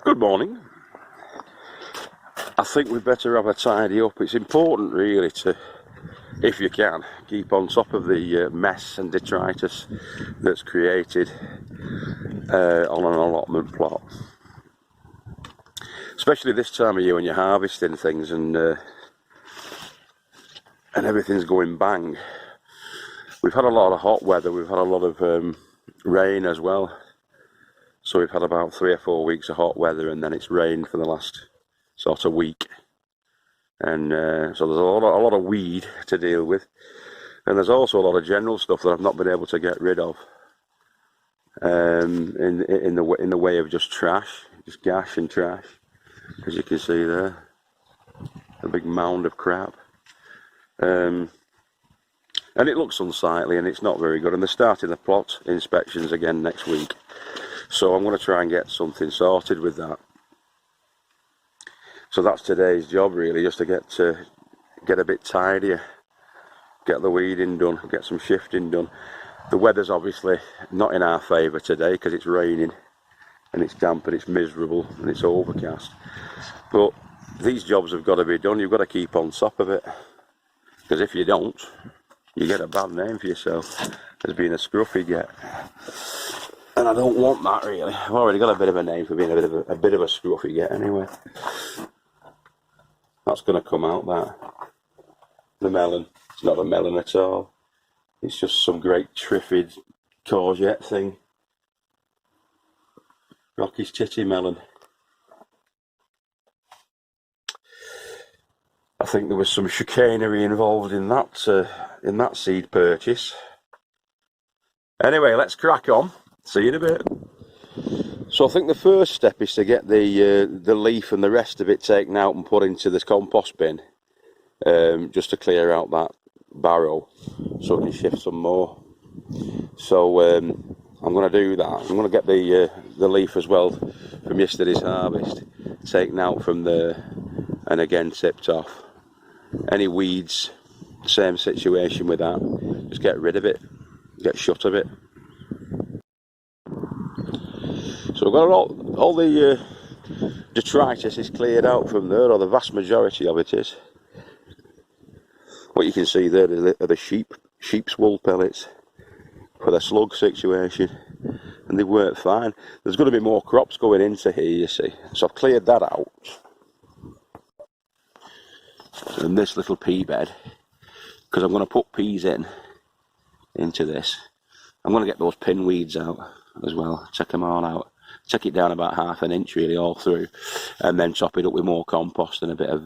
Good morning. I think we'd better have a tidy up. It's important really to, if you can, keep on top of the mess and detritus that's created on an allotment plot. Especially this time of year when you're harvesting things and everything's going bang. We've had a lot of hot weather, we've had a lot of rain as well. So we've had about 3 or 4 weeks of hot weather, and then it's rained for the last sort of week. And so there's a lot of weed to deal with. And there's also a lot of general stuff that I've not been able to get rid of. In the way of just trash, just gash and trash. As you can see there, a big mound of crap. And it looks unsightly and it's not very good. And they're starting the plot inspections again next week. So I'm going to try and get something sorted with that. So that's today's job really, just to get a bit tidier, get the weeding done, get some shifting done. The weather's obviously not in our favour today because it's raining and it's damp and it's miserable and it's overcast. But these jobs have got to be done. You've got to keep on top of it, because if you don't, you get a bad name for yourself as being a scruffy get. And I don't want that really. I've already got a bit of a name for being a bit of a scruffy get anyway. That's going to come out, that. The melon. It's not a melon at all. It's just some great triffid courgette thing. Rocky's titty melon. I think there was some chicanery involved in that seed purchase. Anyway, let's crack on. See you in a bit. So I think the first step is to get the leaf and the rest of it taken out and put into this compost bin, just to clear out that barrow, so we can shift some more. So I'm going to do that. I'm going to get the leaf as well from yesterday's harvest taken out from there and again tipped off. Any weeds, same situation with that. Just get rid of it, get shut of it. So we've got all the detritus is cleared out from there, or the vast majority of it is. What you can see there are the sheep's wool pellets for the slug situation, and they work fine. There's going to be more crops going into here, you see. So I've cleared that out. And this little pea bed, because I'm going to put peas into this. I'm going to get those pinweeds out as well, check them all out. Check it down about 1/2 inch really all through, and then top it up with more compost and a bit of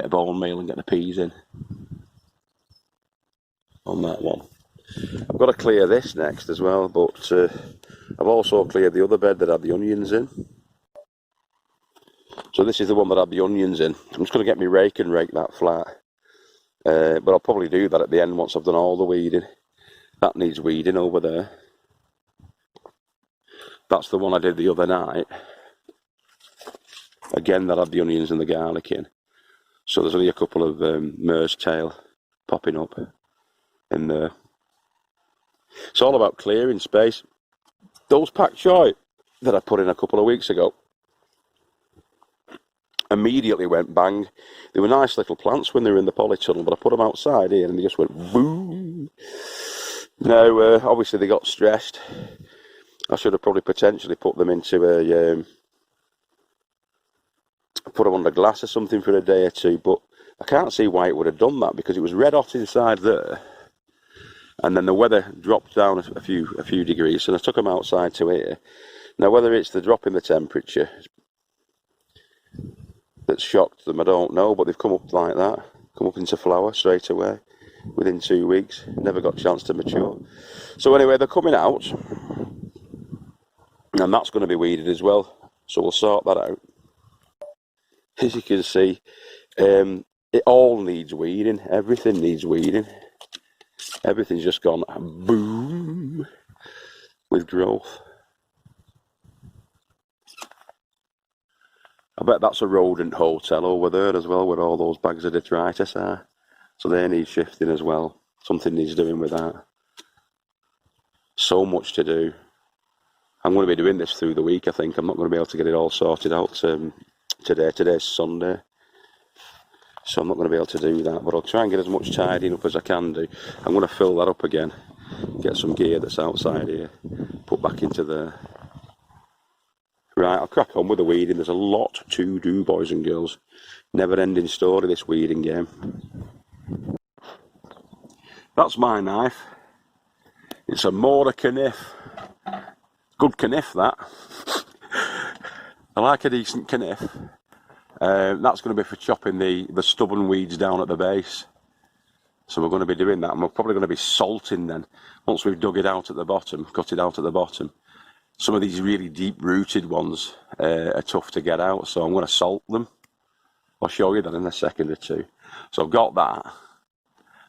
bone meal and get the peas in on that one. I've got to clear this next as well, but I've also cleared the other bed that had the onions in. So this is the one that had the onions in. I'm just going to get my rake and rake that flat, but I'll probably do that at the end once I've done all the weeding. That needs weeding over there. That's the one I did the other night. Again, that had the onions and the garlic in. So there's only a couple of mare's tail popping up in there. It's all about clearing space. Those pak choi that I put in a couple of weeks ago immediately went bang. They were nice little plants when they were in the polytunnel, but I put them outside here and they just went boom. Now, obviously they got stressed. I should have probably potentially put them into put them under glass or something for a day or two, but I can't see why it would have done that, because it was red hot inside there, and then the weather dropped down a few degrees, and I took them outside to here. Now, whether it's the drop in the temperature that's shocked them, I don't know, but they've come up like that, come up into flower straight away within 2 weeks. Never got a chance to mature. So anyway, they're coming out. And that's going to be weeded as well, so we'll sort that out. As you can see, it all needs weeding. Everything needs weeding. Everything's just gone boom with growth. I bet that's a rodent hotel over there as well, where all those bags of detritus are. So they need shifting as well. Something needs doing with that. So much to do. I'm going to be doing this through the week, I think. I'm not going to be able to get it all sorted out today. Today's Sunday, so I'm not going to be able to do that, but I'll try and get as much tidying up as I can do. I'm going to fill that up again, get some gear that's outside here, put back into there. Right, I'll crack on with the weeding. There's a lot to do, boys and girls. Never ending story, this weeding game. That's my knife. It's a Mora Kniff. Good kniff, that. I like a decent kniff. That's going to be for chopping the stubborn weeds down at the base. So we're going to be doing that, and we're probably going to be salting then, once we've dug it out at the bottom, cut it out at the bottom. Some of these really deep-rooted ones are tough to get out, so I'm going to salt them. I'll show you that in a second or two. So I've got that.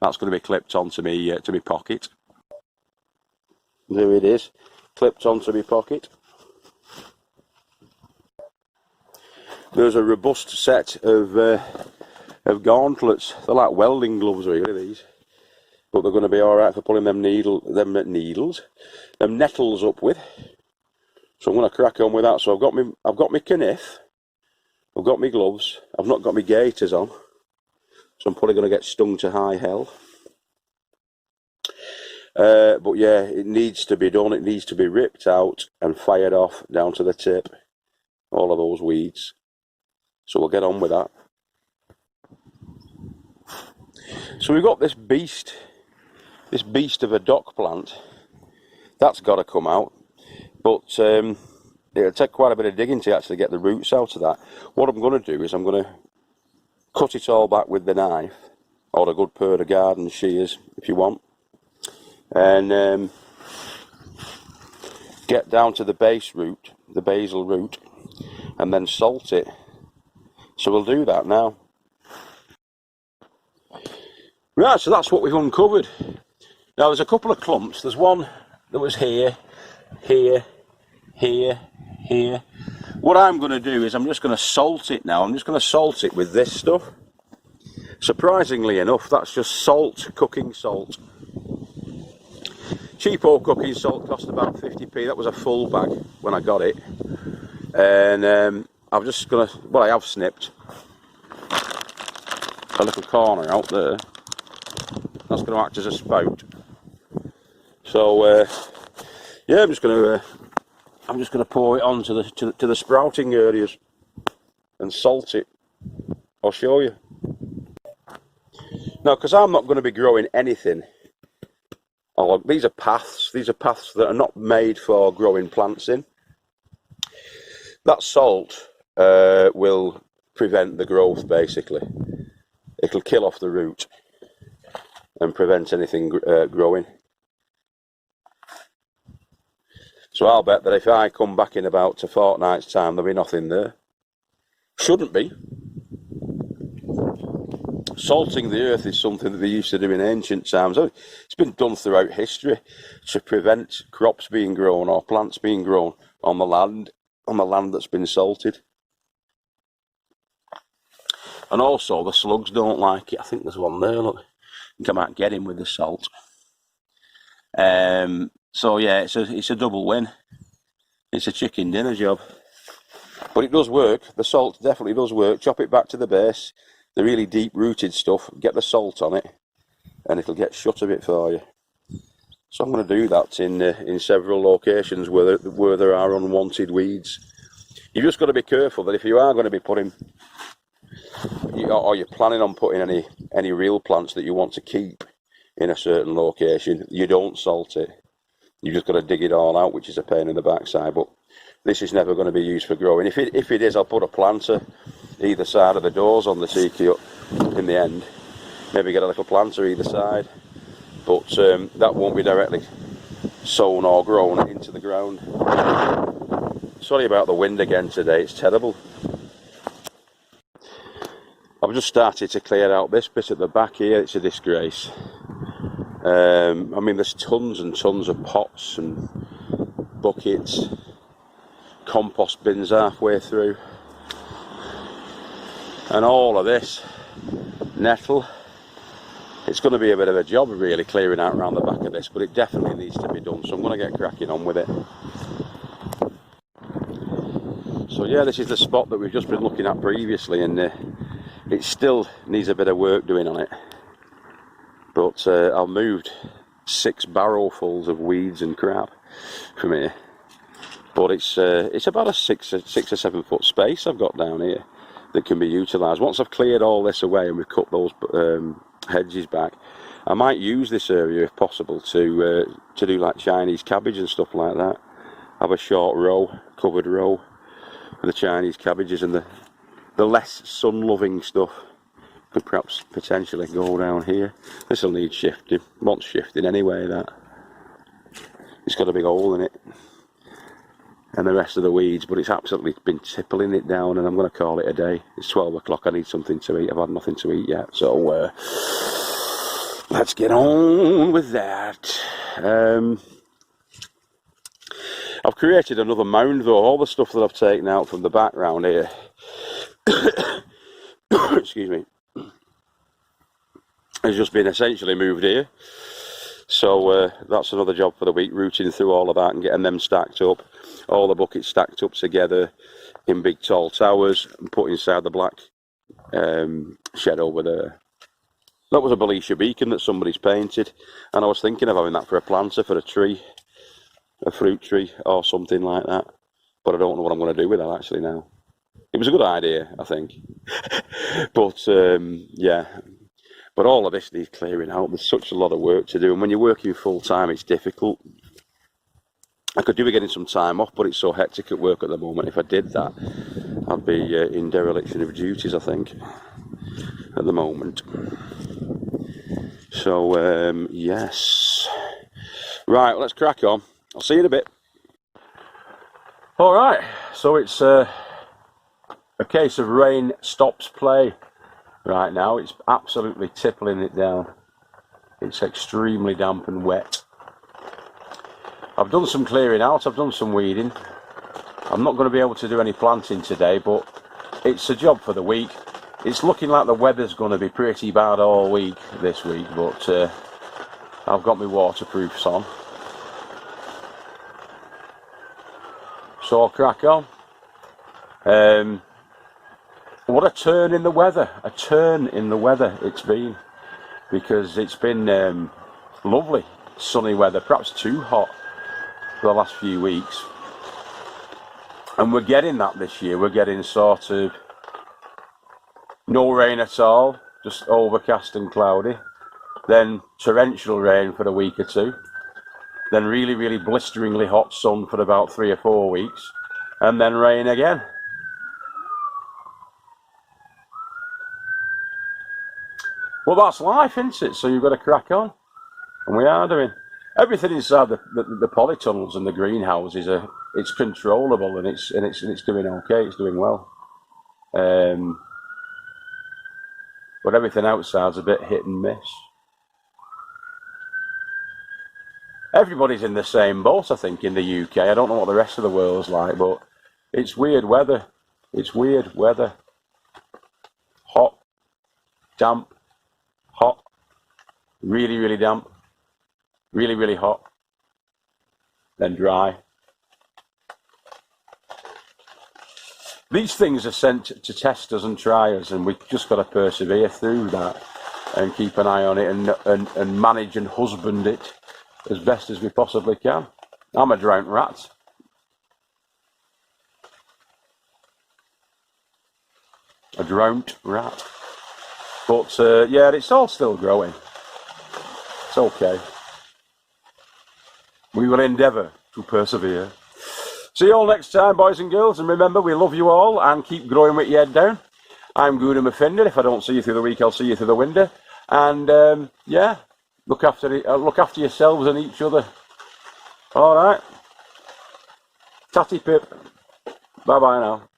That's going to be clipped onto me to my pocket. There it is, clipped onto my pocket. There's a robust set of gauntlets. They're like welding gloves, really, these. But they're going to be all right for pulling them nettles up with. So I'm going to crack on with that. So I've got my kniff, I've got my gloves, I've not got my gaiters on, so I'm probably going to get stung to high hell. But yeah, it needs to be done. It needs to be ripped out and fired off down to the tip, all of those weeds. So we'll get on with that. So we've got this beast of a dock plant. That's got to come out. But it'll take quite a bit of digging to actually get the roots out of that. What I'm going to do is I'm going to cut it all back with the knife, or a good pair of garden shears if you want, and get down to the base root, the basal root, and then salt it. So we'll do that now. Right, so that's what we've uncovered. Now there's a couple of clumps. There's one that was here, here, here, here. What I'm going to do is I'm just going to salt it now. I'm just going to salt it with this stuff. Surprisingly enough, that's just salt, cooking salt. Cheapo cooking salt cost about 50p. That was a full bag when I got it. And I'm just going to, well, I have snipped a little corner out there. That's going to act as a spout. So yeah, I'm just going to pour it on to the sprouting areas and salt it. I'll show you. Now, because I'm not going to be growing anything. Oh, these are paths. These are paths that are not made for growing plants in. That salt will prevent the growth, basically. It'll kill off the root and prevent anything growing. So I'll bet that if I come back in about a fortnight's time, there'll be nothing there. Shouldn't be. Salting the earth is something that they used to do in ancient times. It's been done throughout history to prevent crops being grown or plants being grown on the land that's been salted. And also the slugs don't like it. I think there's one there, look. You come out and get him with the salt. So yeah, it's a double win. It's a chicken dinner job. But it does work. The salt definitely does work. Chop it back to the base, the really deep-rooted stuff, get the salt on it, and it'll get shut a bit for you. So I'm going to do that in several locations where there are unwanted weeds. You've just got to be careful that if you are going to be putting, or you're planning on putting any real plants that you want to keep in a certain location, you don't salt it. You've just got to dig it all out, which is a pain in the backside. But this is never going to be used for growing. If it is, I'll put a planter either side of the doors on the tiki hut in the end. Maybe get a little planter either side. But that won't be directly sown or grown into the ground. Sorry about the wind again today, it's terrible. I've just started to clear out this bit at the back here. It's a disgrace. I mean, there's tons and tons of pots and buckets, compost bins halfway through, and all of this nettle. It's going to be a bit of a job really clearing out around the back of this, but it definitely needs to be done, so I'm going to get cracking on with it. So yeah, this is the spot that we've just been looking at previously, and it still needs a bit of work doing on it. But I've moved 6 barrowfuls of weeds and crap from here. But it's about a 6 or 7 foot space I've got down here that can be utilised. Once I've cleared all this away and we've cut those hedges back, I might use this area if possible to do like Chinese cabbage and stuff like that. Have a short row, covered row for the Chinese cabbages, and the less sun-loving stuff could perhaps potentially go down here. This will need shifting. Wants shifting anyway, that. It's got a big hole in it. And the rest of the weeds, but it's absolutely been tippling it down, and I'm going to call it a day. It's 12 o'clock, I need something to eat. I've had nothing to eat yet, so let's get on with that. I've created another mound though. All the stuff that I've taken out from the background here, excuse me, has just been essentially moved here. So that's another job for the week, rooting through all of that and getting them stacked up. All the buckets stacked up together in big tall towers and put inside the black shed over there. That was a Belisha beacon that somebody's painted, and I was thinking of having that for a planter for a tree, a fruit tree or something like that. But I don't know what I'm going to do with that actually now. It was a good idea, I think. But yeah. But all of this needs clearing out. There's such a lot of work to do, and when you're working full time, it's difficult. I could do with getting some time off, but it's so hectic at work at the moment. If I did that, I'd be in dereliction of duties, I think, at the moment. So, yes. Right, let's crack on. I'll see you in a bit. Alright, so it's a case of rain stops play. Right now, it's absolutely tippling it down. It's extremely damp and wet. I've done some clearing out, I've done some weeding. I'm not going to be able to do any planting today, but it's a job for the week. It's looking like the weather's going to be pretty bad all week this week, but I've got my waterproofs on. So I'll crack on. What a turn in the weather, it's been, because it's been lovely sunny weather, perhaps too hot for the last few weeks, and we're getting that this year. We're getting sort of no rain at all, just overcast and cloudy, then torrential rain for a week or two, then really, really blisteringly hot sun for about 3 or 4 weeks, and then rain again. Well, that's life, isn't it? So you've got to crack on, and we are doing. Everything inside the polytunnels and the greenhouses it's controllable, and it's doing okay. It's doing well, but everything outside's a bit hit and miss. Everybody's in the same boat, I think, in the UK. I don't know what the rest of the world's like, but it's weird weather. It's weird weather. Hot, damp. Hot, really, really damp, really, really hot, then dry. These things are sent to test us and try us, and we've just got to persevere through that and keep an eye on it and manage and husband it as best as we possibly can. I'm a drowned rat. A drowned rat. But yeah, it's all still growing. It's okay. We will endeavour to persevere. See you all next time, boys and girls, and remember, we love you all, and keep growing with your head down. I'm Guna Maffinder. If I don't see you through the week, I'll see you through the window. And yeah, look after yourselves and each other. All right. Tatty pip. Bye bye now.